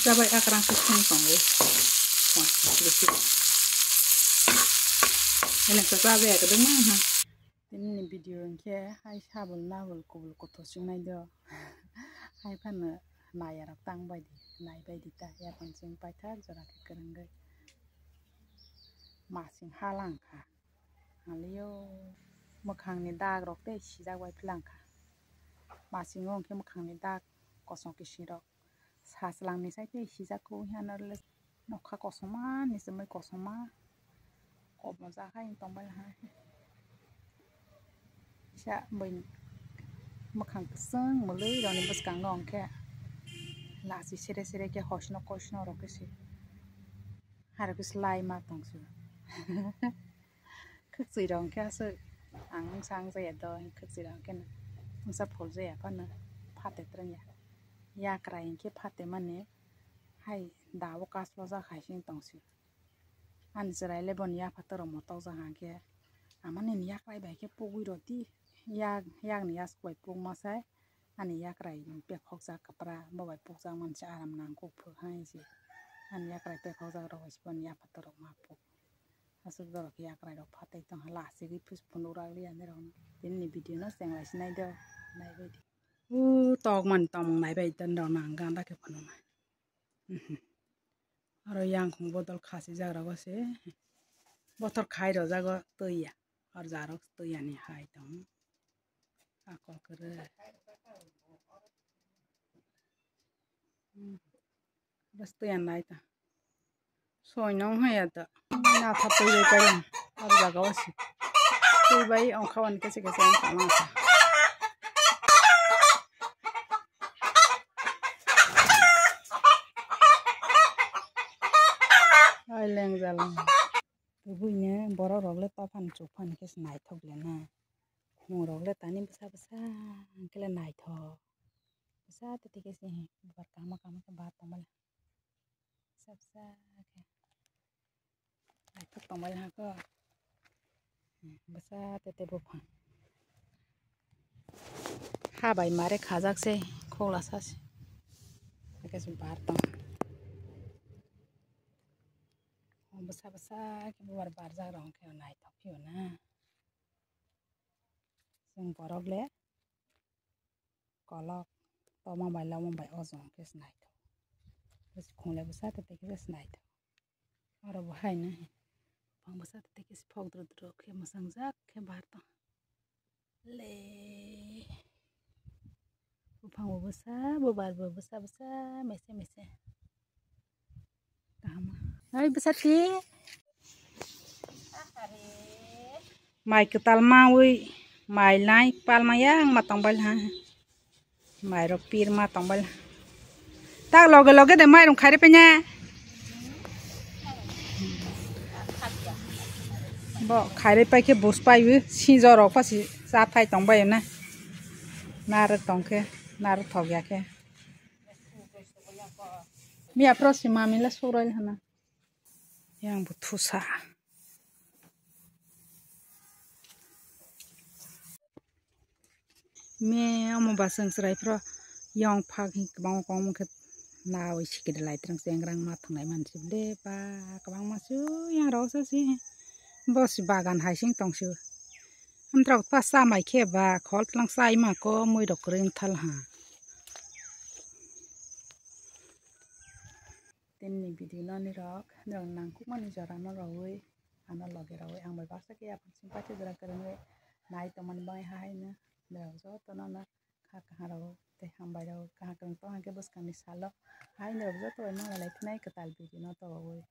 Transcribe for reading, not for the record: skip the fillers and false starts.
जाबाय आग्रां सिस्टेम संगो ini sesabe ya kedeng mah ini video ke hai sabul nabul kubul kotor singai do hai pana nayar tang baidi nai baidi ta ya pancing paithak jora ke kerenggai masing halangka aliyo mokhangni dag rok te sijak bai plangka masing ong ke mokhangni dag kosong ke sirok saslangni sai te sijak ko hianarle nokha kosoma ni semai kosoma kok moza kai tombal ha sha mình makhang keseng mulai roni bus kangong ke lasi sere ke hosno rok ke si har ke slai ma tong su khuk si rong ke su ang sang ze do khuk si rong ke na sa phol ze pa na phate trang ya krai ke phate mane hai dawo kaslo za khai sing tong su an zerai le bon ya phatoro motok za ha ke amane ni yak rai bai ke pugui roti yak ni as koi pug ma sai ani yak rai pe phok za kapra bo bai pug za man cha aram nang ko phu hai si an yak rai pe phok za ro is bon ya phatoro ma pu asu do ke yak rai ro phatai tong hala se ri phus phunu ra ri an ro tin ni video no seng lai sinai do nai bai di tok man tong nai bai tan ro nang gan da ke phanu na aro yang khong botol khasi ja ra go se botol khai ro ja go toya ar ja ro toya ni hai tong ako kere bas toya nai ta soi nong hai ata na tha pai bai kai ar ja go se pai bai ong khawan ke se ta ma sa ai leng jalang buine boro rogle ta phan chu phan ke snai thok le na mo rogle tani basa kele nai tho basa te ke se bar kama ke baat tomal sabsa ke nai thok tomal ha ko basa te bo phan ha bai mare khajak se khola sa se ke se bar to basa ke bar ja rong ke nai thok phi na sing borogle kolok to ma bai ozong ke snai tho bas khole basa te ke snai tho aro bahai na pang basa te ke phok dro ke masang jak ke bar to le pang basa bo bar basa mese kama ai basa ti mai ketal maui mai lai pal mayang matang bal ha mai ro pir ma tong bal tak loge de mai rong khai re pe nya bo khai re pai ke bus pai wi si jo ro pa si sa thai tong bai na nar tong ke nar thok ya ke mi aproxima mi la surel hana yang buthusa me amo basang serai pro yang phak hi kabang kong ke na oi sikid lai trang sengrang ma thangai man sibde pa kabang ma su yang ro sa si bos bagan hai sing tong su am trok pa sa mai khe ba khol tlang sai ma ko moi dok ring thal ha tin ni video na ni rok nang ku mani jara na ro oi ana loge ro oi ang bai ba sa ke apun sim pa che jara kareng nai to man bai hai na le zo to na kha kha ro te ham bai ro kha kang to ha ke bus kan ni salo hai ne zo to na lai thnai ka tal video na to oi